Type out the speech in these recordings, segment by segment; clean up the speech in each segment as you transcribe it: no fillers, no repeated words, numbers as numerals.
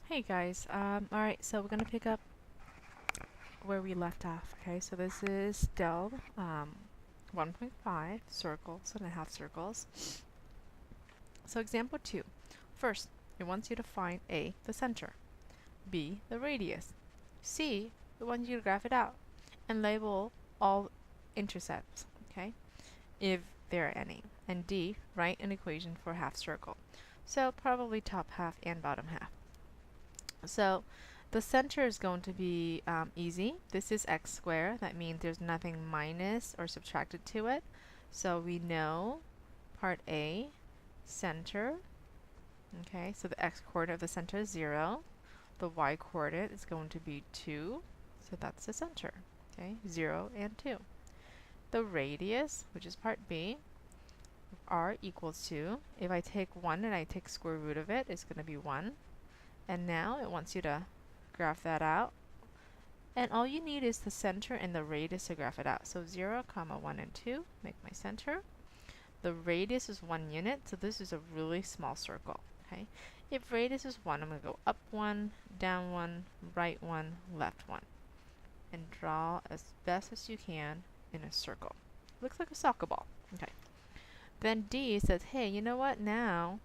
Hey guys, alright, so we're gonna pick up where we left off, okay? So this is still 1.5 circles and a half circles. So example 2. First, it wants you to find A, the center, B, the radius, C, it wants you to graph it out, and label all intercepts, okay? If there are any. And D, write an equation for a half circle. So probably top half and bottom half. So the center is going to be easy. This is x squared. That means there's nothing minus or subtracted to it. So we know part A, center. Okay, so the x coordinate of the center is 0. The y coordinate is going to be 2. So that's the center. Okay, 0 and 2. The radius, which is part B, r equals 2. If I take 1 and I take square root of it, it's going to be 1. And now it wants you to graph that out. And all you need is the center and the radius to graph it out. So 0, 1, and 2 make my center. The radius is 1 unit, so this is a really small circle. Okay. If radius is 1, I'm going to go up 1, down 1, right 1, left 1. And draw as best as you can in a circle. Looks like a soccer ball. Okay. Then D says, hey, you know what? Now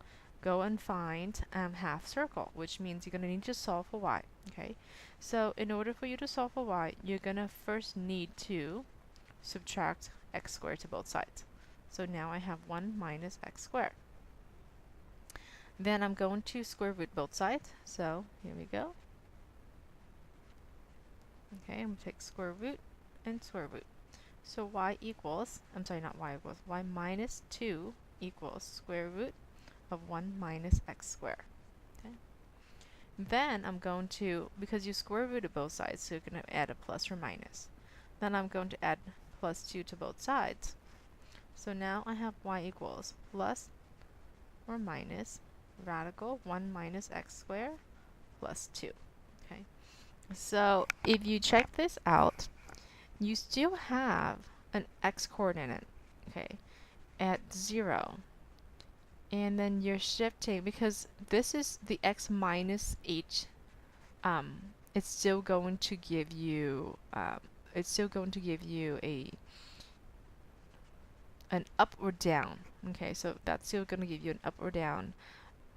go and find half circle, which means you're going to need to solve for y. Okay, so in order for you to solve for y, you're going to first need to subtract x squared to both sides. So now I have 1 minus x squared. Then I'm going to square root both sides. So here we go. Okay, I'm going to take square root and square root. So y equals, I'm sorry, not y equals, y minus 2 equals square root of 1 minus x squared. Okay. Then I'm going to, because you square rooted both sides, so you're going to add a plus or minus. Then I'm going to add plus 2 to both sides. So now I have y equals plus or minus radical 1 minus x squared plus 2. Okay. So if you check this out, you still have an x coordinate, okay, at 0. And then you're shifting, because this is the x minus h, it's still going to give you an up or down. Okay, so that's still going to give you an up or down.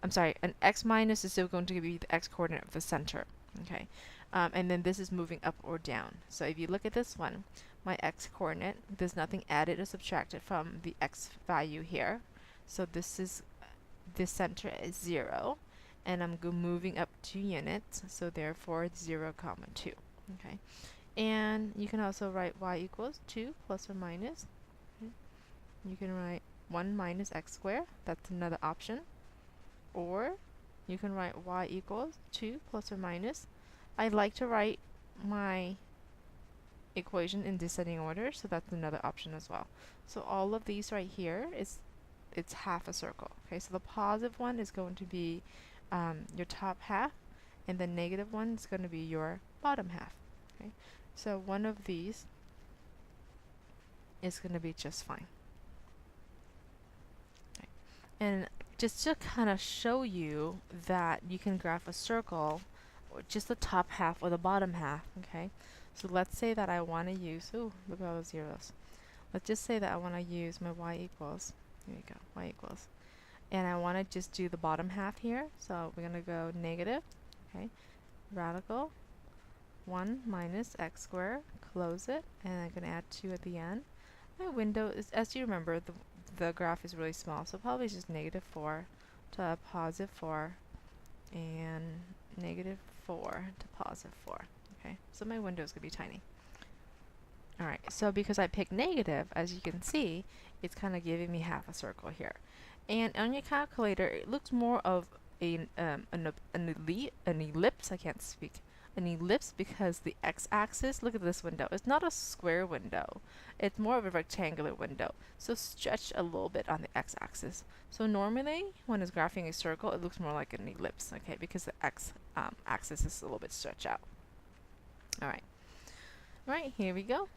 I'm sorry, an x minus is still going to give you the x coordinate of the center. Okay, and then this is moving up or down. So if you look at this one, my x coordinate, there's nothing added or subtracted from the x value here. So this center is 0, and I'm moving up 2 units, so therefore it's 0, 2. Okay, and you can also write y equals 2 plus or minus. Okay. You can write 1 minus x squared. That's another option. Or you can write y equals 2 plus or minus. I like to write my equation in descending order, so that's another option as well. So all of these right here it's half a circle. Okay, so the positive one is going to be your top half, and the negative one is going to be your bottom half. Okay, so one of these is going to be just fine. Okay. And just to kind of show you that you can graph a circle, or just the top half or the bottom half. Okay, so let's say that I want to use, ooh, look at all those zeros. Let's just say that I want to use my y equals, here we go, y equals, and I want to just do the bottom half here. So we're going to go negative, okay, radical 1 minus x squared, close it, and I'm going to add 2 at the end. My window is, as you remember, the graph is really small, so probably just negative 4 to positive 4 and negative 4 to positive 4. Okay, so my window is going to be tiny. Alright, so because I picked negative, as you can see, it's kind of giving me half a circle here. And on your calculator, it looks more of an ellipse, I can't speak, an ellipse, because the x-axis, look at this window, it's not a square window, it's more of a rectangular window, so stretch a little bit on the x-axis. So normally, when it's graphing a circle, it looks more like an ellipse, okay, because the x-axis is a little bit stretched out. Alright, here we go.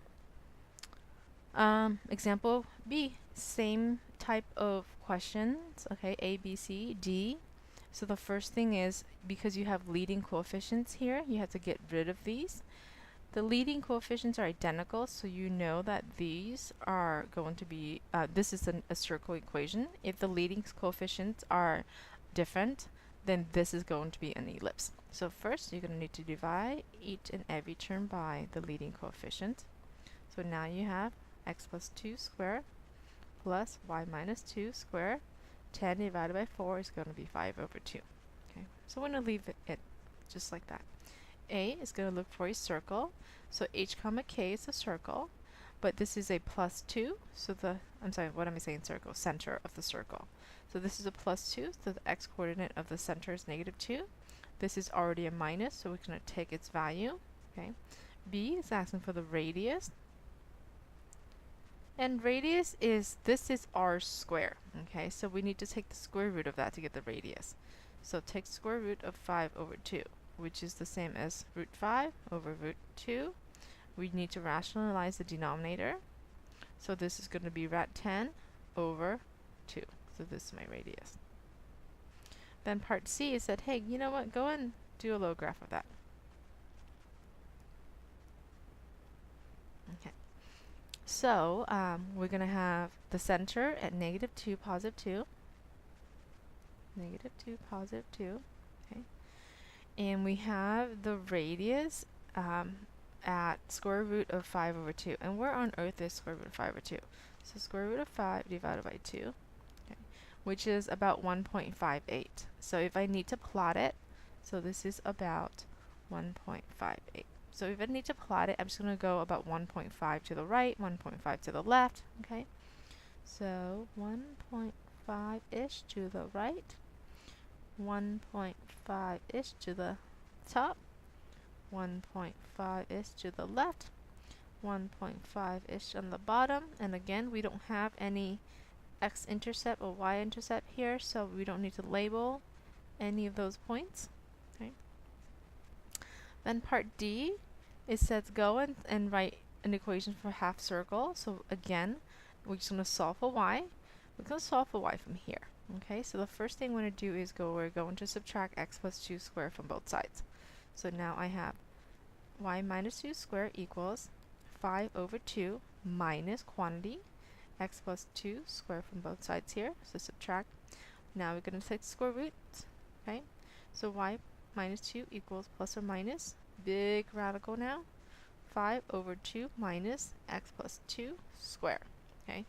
Example B, same type of questions, okay, A, B, C, D. So the first thing is, because you have leading coefficients here, you have to get rid of these. The leading coefficients are identical, so you know that these are going to be, this is a circle equation. If the leading coefficients are different, then this is going to be an ellipse. So first, you're going to need to divide each and every term by the leading coefficient. So now you have x plus 2 squared plus y minus 2 squared. 10 divided by 4 is going to be 5 over 2. Okay, so we're going to leave it just like that. A is going to look for a circle. So h comma k is a circle, but this is a plus 2. So I'm sorry, what am I saying circle? Center of the circle. So this is a plus 2, so the x coordinate of the center is negative 2. This is already a minus, so we're going to take its value. Okay. B is asking for the radius. And radius is, this is r squared. Okay, so we need to take the square root of that to get the radius. So take square root of 5 over 2, which is the same as root 5 over root 2. We need to rationalize the denominator. So this is going to be rad 10 over 2. So this is my radius. Then part C is that, hey, you know what? Go and do a low graph of that. Okay. So we're going to have the center at negative 2, positive 2. Negative 2, positive 2. Okay. And we have the radius at square root of 5 over 2. And where on earth is square root of 5 over 2? So square root of 5 divided by 2, okay, which is about 1.58. So if I need to plot it, so this is about 1.58. So if I need to plot it, I'm just going to go about 1.5 to the right, 1.5 to the left, okay? So 1.5-ish to the right, 1.5-ish to the top, 1.5-ish to the left, 1.5-ish on the bottom. And again, we don't have any x-intercept or y-intercept here, so we don't need to label any of those points. Okay. Then part D, it says go and write an equation for half circle. So again, we're just going to solve for y. We're going to solve for y from here. Okay, so the first thing we're going to do is we're going to subtract x plus 2 squared from both sides. So now I have y minus 2 squared equals 5 over 2 minus quantity x plus 2 squared from both sides here. So subtract. Now we're going to take the square root. Okay, so y minus 2 equals plus or minus, big radical now, 5 over 2 minus x plus 2 squared. Okay,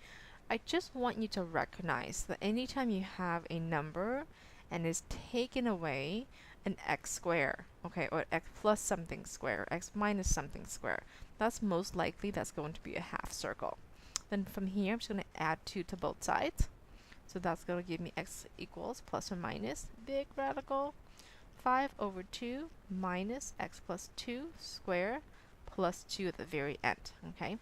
I just want you to recognize that anytime you have a number and is taken away an x squared, okay, or x plus something square, x minus something square, that's most likely that's going to be a half circle. Then from here, I'm just going to add 2 to both sides. So that's going to give me x equals plus or minus, big radical, 5 over 2 minus x plus 2 squared plus 2 at the very end, okay?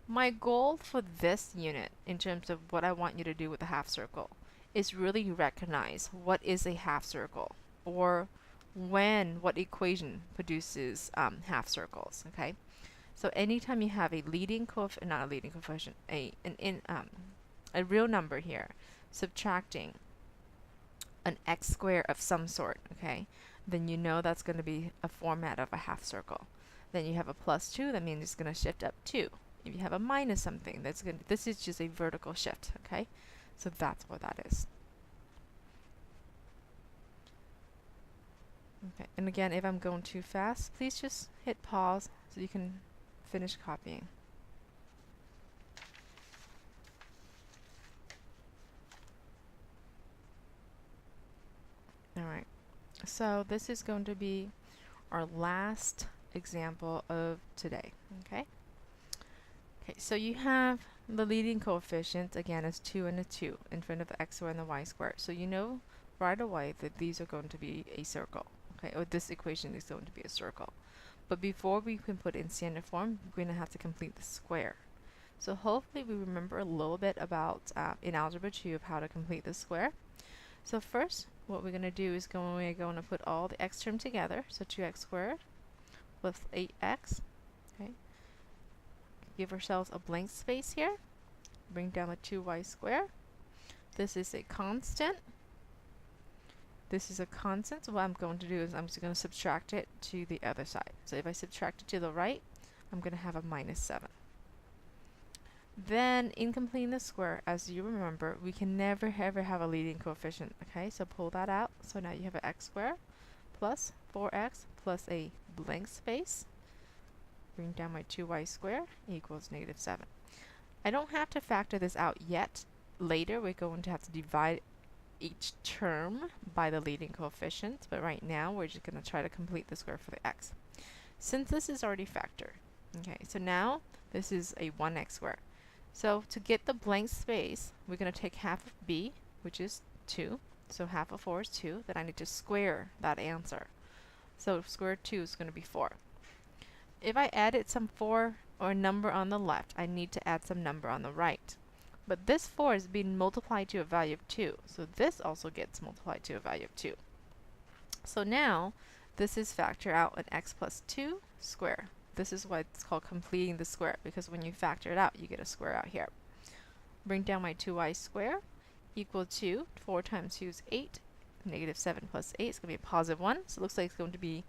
My goal for this unit, in terms of what I want you to do with the half circle, is really recognize what is a half circle, or what equation produces half circles, okay? So anytime you have a leading coefficient, not a leading coefficient, a real number here, subtracting an x squared of some sort, okay, then you know that's going to be a format of a half circle. Then you have a plus 2, that means it's going to shift up 2. If you have a minus something, this is just a vertical shift, okay? So that's what that is. Okay, and again, if I'm going too fast, please just hit pause so you can finish copying. Alright, so this is going to be our last example of today, okay? Okay, so you have the leading coefficient, again, is 2 and a 2 in front of the x squared and the y squared. So you know right away that these are going to be a circle, okay, or this equation is going to be a circle. But before we can put it in standard form, we're going to have to complete the square. So hopefully we remember a little bit about, in Algebra 2, of how to complete the square. So first, what we're going to do is we're going to put all the x terms together. So 2x squared plus 8x. Okay. Give ourselves a blank space here. Bring down the 2y squared. This is a constant. This is a constant, so what I'm going to do is I'm just going to subtract it to the other side. So if I subtract it to the right, I'm going to have a minus 7. Then, in completing the square, as you remember, we can never ever have a leading coefficient. Okay, so pull that out. So now you have an x squared plus 4x plus a blank space. Bring down my 2y squared equals negative 7. I don't have to factor this out yet. Later, we're going to have to divide each term by the leading coefficient, but right now we're just going to try to complete the square for the x. Since this is already factored, okay, so now this is a 1x squared. So to get the blank space, we're going to take half of b, which is 2. So half of 4 is 2. Then I need to square that answer. So square root 2 is going to be 4. If I added some 4 or a number on the left, I need to add some number on the right. But this 4 is being multiplied to a value of 2. So this also gets multiplied to a value of 2. So now, this is factor out an x plus 2 square. This is why it's called completing the square, because when you factor it out, you get a square out here. Bring down my 2y squared equal to 4 times 2 is 8. Negative 7 plus 8 is going to be a positive 1. So it looks like it's going to be,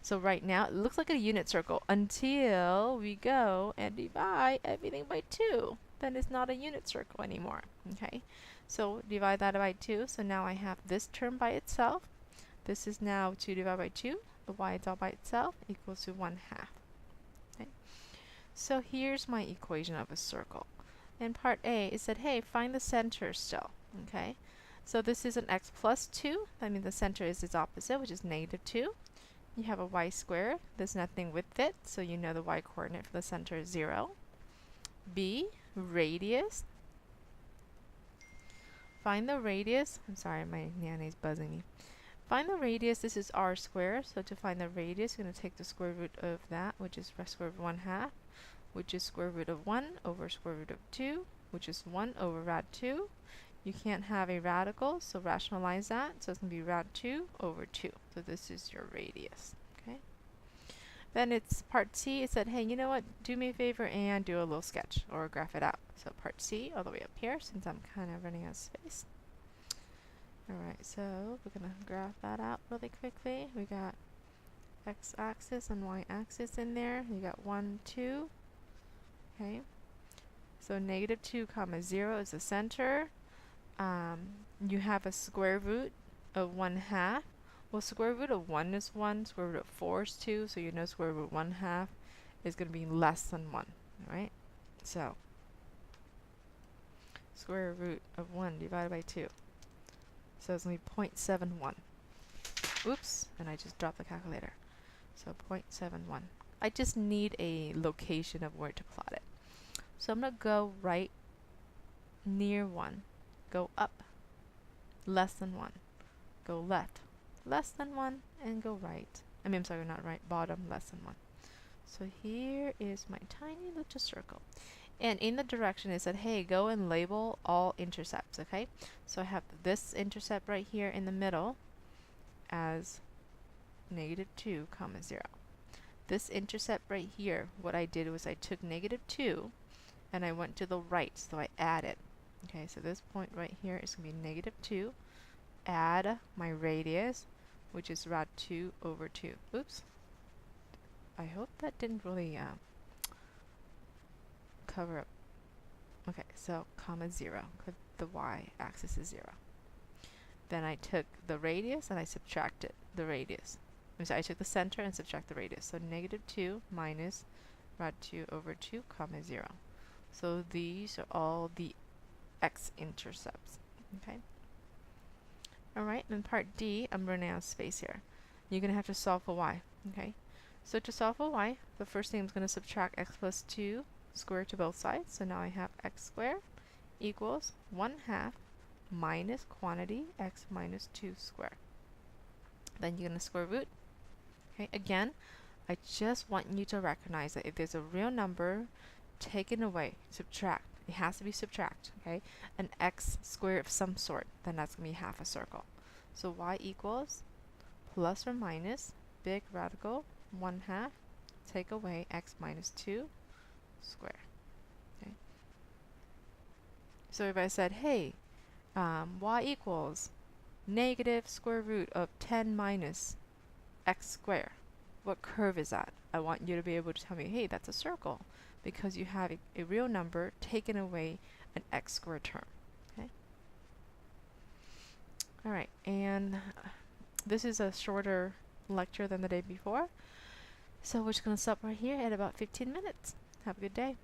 so right now it looks like a unit circle until we go and divide everything by 2. Then it's not a unit circle anymore. Okay, so divide that by 2. So now I have this term by itself. This is now 2 divided by 2. The y is all by itself equals to 1/2. Okay. So here's my equation of a circle. In part A, it said, hey, find the center still. Okay. So this is an x plus 2. That means the center is its opposite, which is negative 2. You have a y squared. There's nothing with it, so you know the y coordinate for the center is 0. B, radius. Find the radius. I'm sorry, my nanny is buzzing me. Find the radius. This is r squared. So to find the radius, you're going to take the square root of that, which is square root of 1/2, which is square root of 1 over square root of 2, which is 1 over rad 2. You can't have a radical, so rationalize that. So it's going to be rad 2 over 2. So this is your radius. Okay. Then it's part C. It said, hey, you know what? Do me a favor and do a little sketch or graph it out. So part C, all the way up here, since I'm kind of running out of space. Alright, so we're going to graph that out really quickly. We got x-axis and y-axis in there. You got 1, 2. Okay. So negative 2 comma 0 is the center. You have a square root of 1/2. Well, square root of 1 is 1. Square root of 4 is 2. So you know square root of 1/2 is going to be less than 1. Alright? So, square root of 1 divided by 2. So it's going to be 0.71. Oops, and I just dropped the calculator. So 0.71. I just need a location of where to plot it. So I'm going to go right near 1. Go up, less than 1. Go left, less than 1. And go right. I'm sorry, not right. Bottom, less than 1. So here is my tiny little circle. And in the direction it said, hey, go and label all intercepts, okay? So I have this intercept right here in the middle as negative 2 comma 0. This intercept right here, what I did was I took negative 2 and I went to the right, so I added. Okay, so this point right here is going to be negative 2. Add my radius, which is rad 2 over 2. Oops. I hope that didn't really cover up. Okay, so comma 0, because the y-axis is 0. Then I took the radius and I subtracted the radius. I took the center and subtract the radius. So negative 2 minus rad 2 over 2 comma 0. So these are all the x-intercepts. Okay. Alright, then part D, I'm running out of space here. You're going to have to solve for y. Okay. So to solve for y, the first thing I'm going to subtract x plus 2 squared to both sides. So now I have x squared equals 1/2 minus quantity x minus 2 squared. Then you're going to square root. Okay, again, I just want you to recognize that if there's a real number taken away, subtract. It has to be subtract, okay? An x squared of some sort, then that's going to be half a circle. So y equals plus or minus big radical 1/2 take away x minus 2 squared. Okay. So if I said, hey, y equals negative square root of 10 minus x squared. What curve is that? I want you to be able to tell me, hey, that's a circle, because you have a real number taken away an x squared term. Okay. All right, and this is a shorter lecture than the day before, so we're just going to stop right here at about 15 minutes. Have a good day.